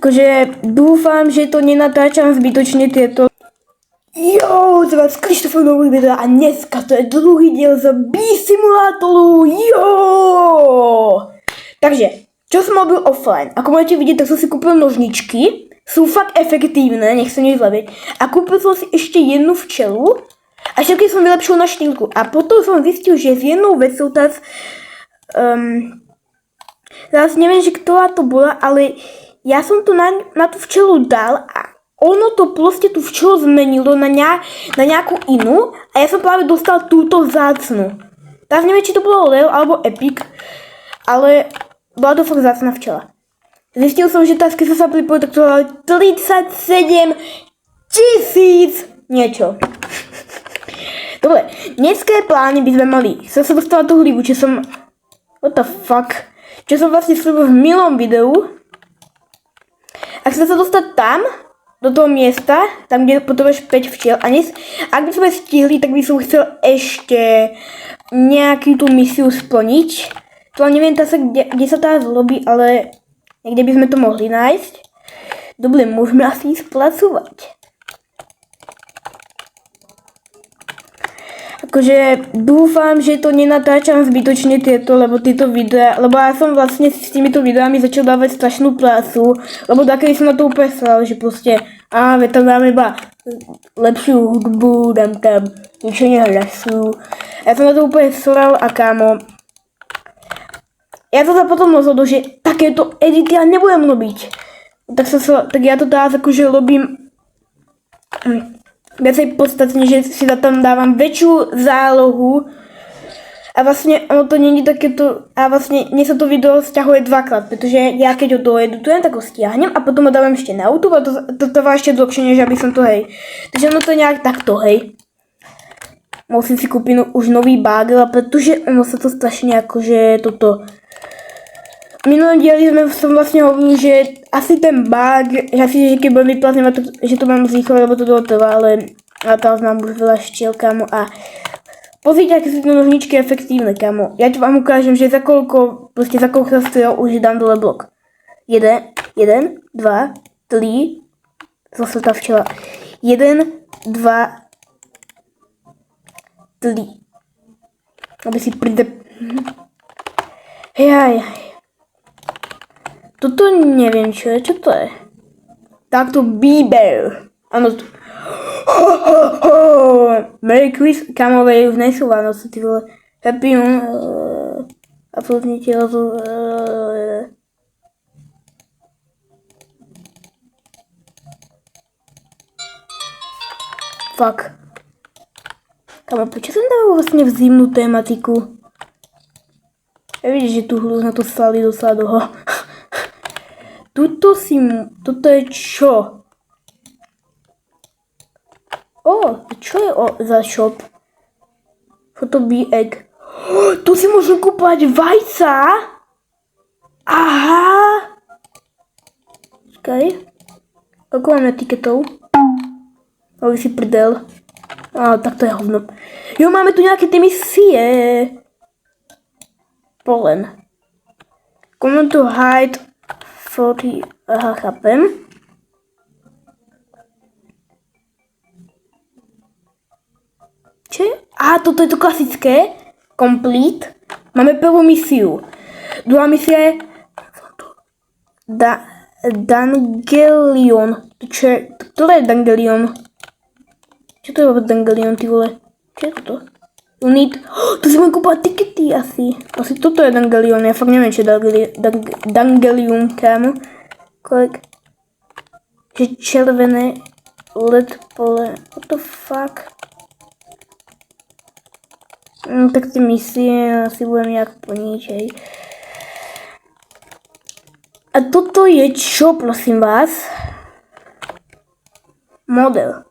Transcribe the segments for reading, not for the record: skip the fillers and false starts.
Akože dúfam, že to nenatáčam zbytočne tieto. Jo, z vás Krištof nový video a dneska to je druhý diel z B-simulátoru, jo! Takže, čo som robil offline? Ako môžete vidieť, tak som si kúpil nožničky, sú fakt efektívne, nech sa nezlabieť. A kúpil som si ešte jednu včelu a všetky som vylepšil na štýlku. A potom som zistil, že s jednou vecou teraz neviem, že ktorá to bola, ale ja som to na tú včelu dal a ono to proste tú včelu zmenilo na nejakú inú a ja som práve dostal túto vzácnu. Teraz neviem, či to bolo Leo alebo Epic, ale bola to fakt vzácna včela. Zistil som, že keď som sa pripojil, tak to bolo 37 000 niečo. Dobre, dneské plány by sme mali. Som sa dostala tú hlibu, čo som... What the fuck? Čo som vlastne slúbil v minulom videu. Ak chcem sa dostať tam, do toho miesta, tam, kde potrebuješ 5 včiel. A ak by sme stihli, tak by som chcel ešte nejakú tú misiu splniť. To neviem, kde sa tá zlobí, ale niekde by sme to mohli nájsť. Dobre, môžeme asi spracovať. Akože dúfam, že to nenatáčam zbytočne lebo tieto videá, lebo ja som vlastne s týmito videami začal dávať strašnú prácu, lebo takedy som na to úplne sral, že proste, tam dáme iba lepšiu hudbu, dám tam niečo nehlasu. Ja som na to úplne sral a kámo, ja som sa potom rozhodol, že takéto edity ja nebudem robiť. Tak ja to teraz akože robím viacej podstatne, že si tam dávam väčšiu zálohu a vlastne ono to není takéto a vlastne mne sa to video stiahuje dvakrát, pretože ja keď ho doedutujem, tak ho stiahnem a potom ho dávam ešte na YouTube a to trvá ešte dlhšie, než aby som to Takže ono to je nejak takto, Musím si kúpiť už nový bagel, pretože ono sa to strašne akože toto... V minulom dieli som vlastne hovoril, že asi ten bug, že keď budem vyplatňovať, že to mám zrýchlo, lebo to dlho trvá, ale teraz mám už veľa štiel, kamo, a pozrite, aké sú tie nožničky efektívne, kamo. Ja ti vám ukážem, že za koľko strojov už dám dole blok. 1, 2, 3, zase tá včela. 1, 2, 3. Aby si Jaj. Toto neviem, čo to je. Takto Bieber. Áno, tu. Merry Christmas, kamové, už nejsú Vánoce, ty vole. Happy absolútne telo. Fuck. Kamo, prečo som dal vlastne v zimnú tematiku? Ja vidíš, že tu hru na to stali dosť dlho. Toto je čo? Čo je za shop? Photo be egg. Tu si môžem kúpať vajca? Aha! Počkaj. Koľko máme etiketov? Ale si prdel. Tak to je hovno. Jo, máme tu nejaké tie misie. Polen. Comment to hide 40, chápem. Čo? Toto je to klasické. Complete. Máme prvú misiu. Druhá misia je Dangelion. Ktoré je Dangelion? Čo to je Dangelion, ty vole? Čo je to? Tu si môžem kúpať tikety asi. Asi toto je Dangelion, ja fakt neviem, čo je Dangelion, kámo. Kolik? Že červené LED pole. What the fuck? Tak tie misie asi budem nejak plniť, A toto je čo, prosím vás? Model.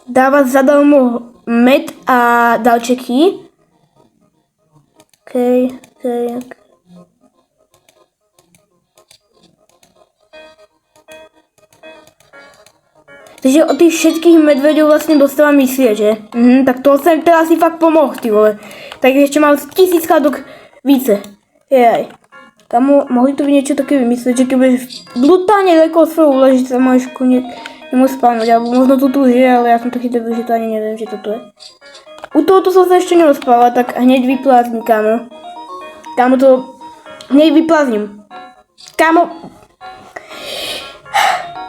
Dáva zadarmo med a dalčeky. OK. Takže od těch všetkých medvědů vlastně dostávám misie, že? Tak to jsem teda si fakt pomohl, ty vole. Tak ještě mám 1000krát více. Jaj. Tam mohli to být něco taky vymyslet, že kdyby brutálně daleko od svého úla, že se máš nemůžu spávnout, alebo možno to tu je, ale já jsem taky debil, že to ani nevím, že to je. U tohoto jsem se ještě nerozpával, tak hned vyplázním, kámo. Kámo, to hned vyplázním. Kámo,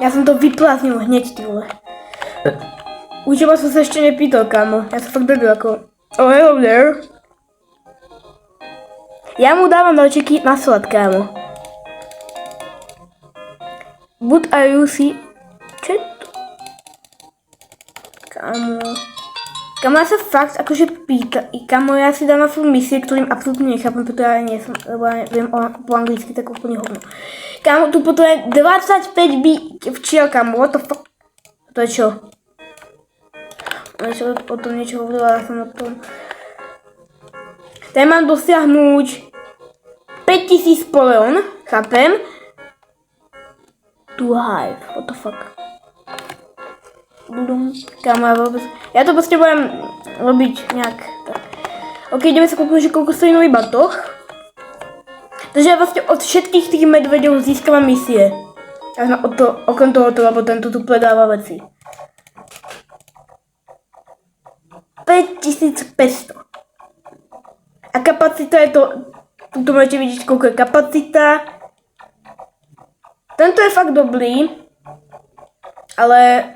já jsem to vypláznil hned, ty vole. U těba jsem se ještě nepýtal, kámo. Já jsem fakt debil, jako... Oh, hello there. Já mu dávám dalčeky na slad, kámo. But are you see... Čo? Kámo... Kámo, já se fakt jakože pýta, i kámo, já si dám svou misi, kterým absolutně nechápem, protože já nejsem, lebo já vím po anglicky, tak úplně hovno. Kámo, tu potom je 25 včiel, kámo, what the fuck? To je čo? Něco o tom něčeho hovorila, já jsem o tom. Tady mám dosáhnout 5000 poleon, chápem? To hive, what the fuck? Kámo, já to prostě budem robiť nějak tak. Ok, jdeme se kouknout, že koľko stojí nový batoh. Takže já vlastně od všetkých těch medvědů získávám misie. Až okrem tohoto, lebo tento tu predává věci. 5500. A kapacita je to, tu můžete vidět, koľko je kapacita. Tento je fakt dobrý, ale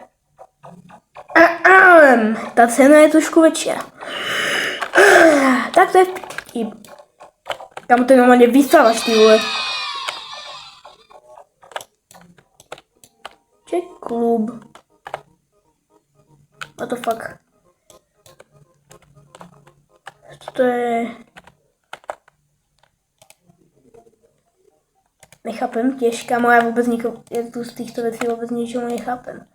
ta cena je trošku větší. Tak to je vtip. Kam to normálně vysávaš, ty vole. Check klub. What the fuck. Co to je? Nechápem těž, kámo, já vůbec tu z těchto věcí vůbec ničemu nechápem.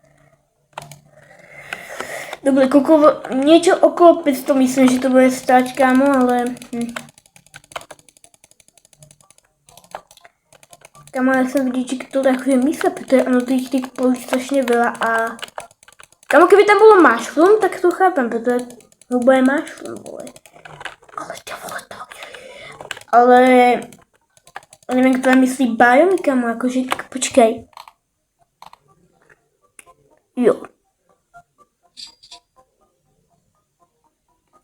Dobrý, něco okolo 500 myslím, že to bude stát, kámo, ale... Kámo, já jsem vidět, že to takové místa, protože ono těch polí strašně veľa a... Kámo, kdyby tam bylo mushroom, tak to chápem, protože hubo je mushroom, vole. Ale to vole to... Ale... Nevím, kdo tam myslí biomy, kámo, jakože... Počkej. Jo.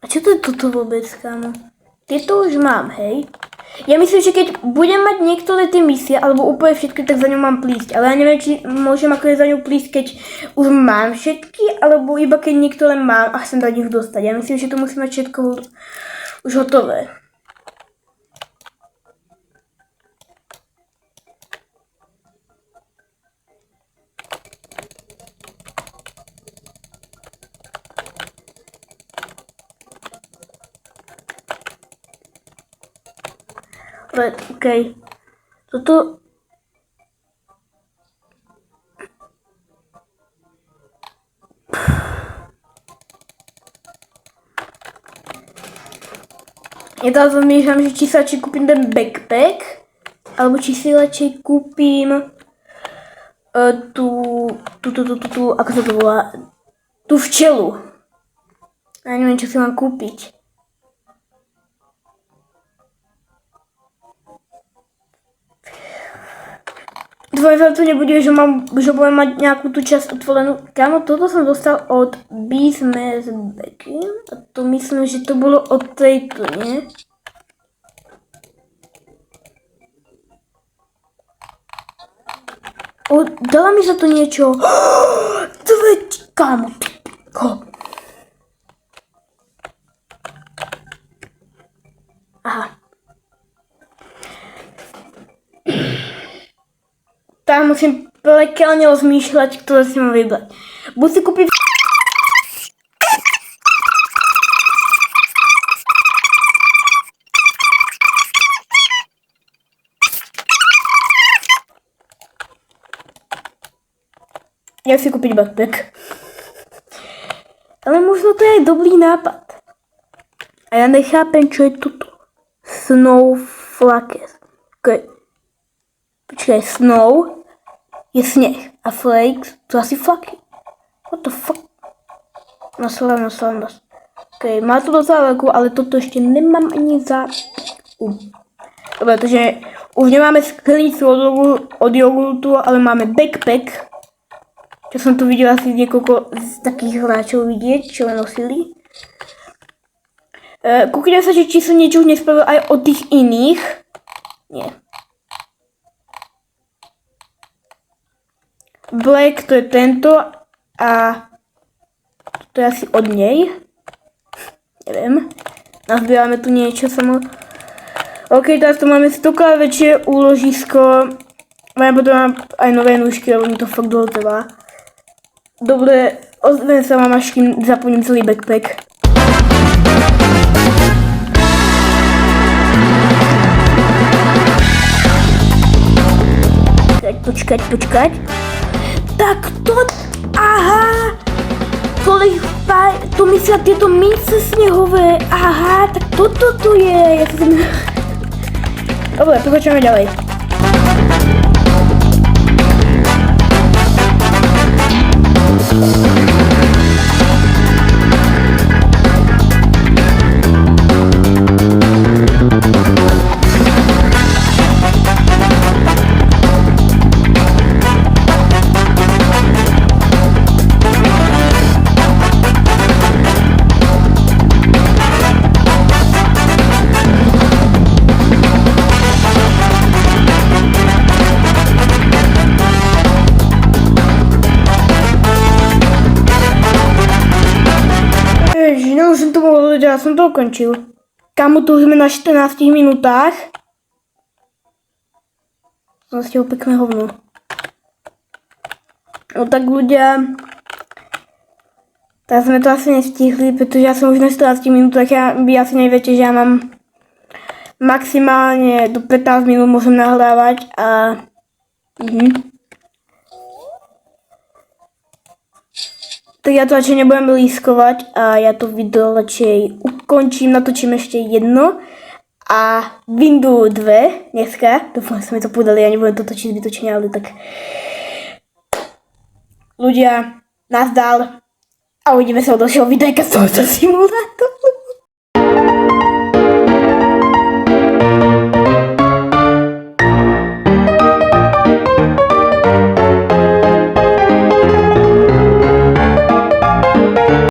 A čo to je toto vůbec, kámo? Tieto už mám, hej? Ja myslím, že keď budem mať niektoré tie misie, alebo úplne všetky, tak za ňou mám plísť. Ale ja neviem, či môžem akože za ňou plísť, keď už mám všetky, alebo iba keď niektoré mám a chcem do nich dostať. Ja myslím, že to musím mať všetko už hotové. OK. Toto... Ja teraz zamýšľam, že či sa radšej kúpim ten backpack, alebo či si radšej kúpim ako sa to volá, tú včelu. Ja neviem, čo si mám kúpiť. Dvojfám to nebude, že budem mať nejakú tú časť otvorenú. Kámo, toto som dostal od Business Becky. A to myslím, že to bolo od tejto, nie? Dala mi za to niečo. Kámo. Aha. Tak musím pekelně rozmýšlet, které si mám vybrat. Buď si koupit... Jak si koupit backpack. Ale možno to je dobrý nápad. A já nechápem, čo je toto. Snowflakes. Počkej, snow je sněh a flakes to asi flaky. What the fuck? Naslám. Ok, má to docela velkou, ale toto ještě nemám ani za... Dobre, takže už nemáme sklenicu od jogurtu, ale máme backpack. Čo som tu videla asi niekoľko z takých hráčov vidieť, čo nosili. Kúkne sa, či som niečo už nespravil aj od tých iných. Nie. Black, to je tento a to je asi od nej. Neviem. Nazbierame tu niečo samo. OK, teraz tu máme stokrát väčšie úložisko. Máme potom aj nové nůžky, lebo mi to fakt dlho trvá. Dobre, ozvem sa vám, až kým zaplním celý backpack. Tak počkať. Tak to... Aha! To myslia tieto mince snehové. Aha, tak toto tu je. Dobre, pokračujeme ďalej. No už som to mohol dať, ja som to ukončil. Kámo, tu už sme na 14 minútach. Som stihol pekné hovno. No tak ľudia, teraz sme to asi nestihli, pretože ja som už na 14 minútach, vy asi neviete, že ja mám maximálne do 15 minút môžem nahrávať a... Tak ja to radšej nebudem lískovať a ja to video radšej ukončím, natočím ešte jedno a Windu 2 dneska, dúfam, že sme to podali, ja nebudem to točiť zbytočne, ale tak ľudia, nazdar a uvidíme sa od ďalšieho videjka z tohoto simulátora.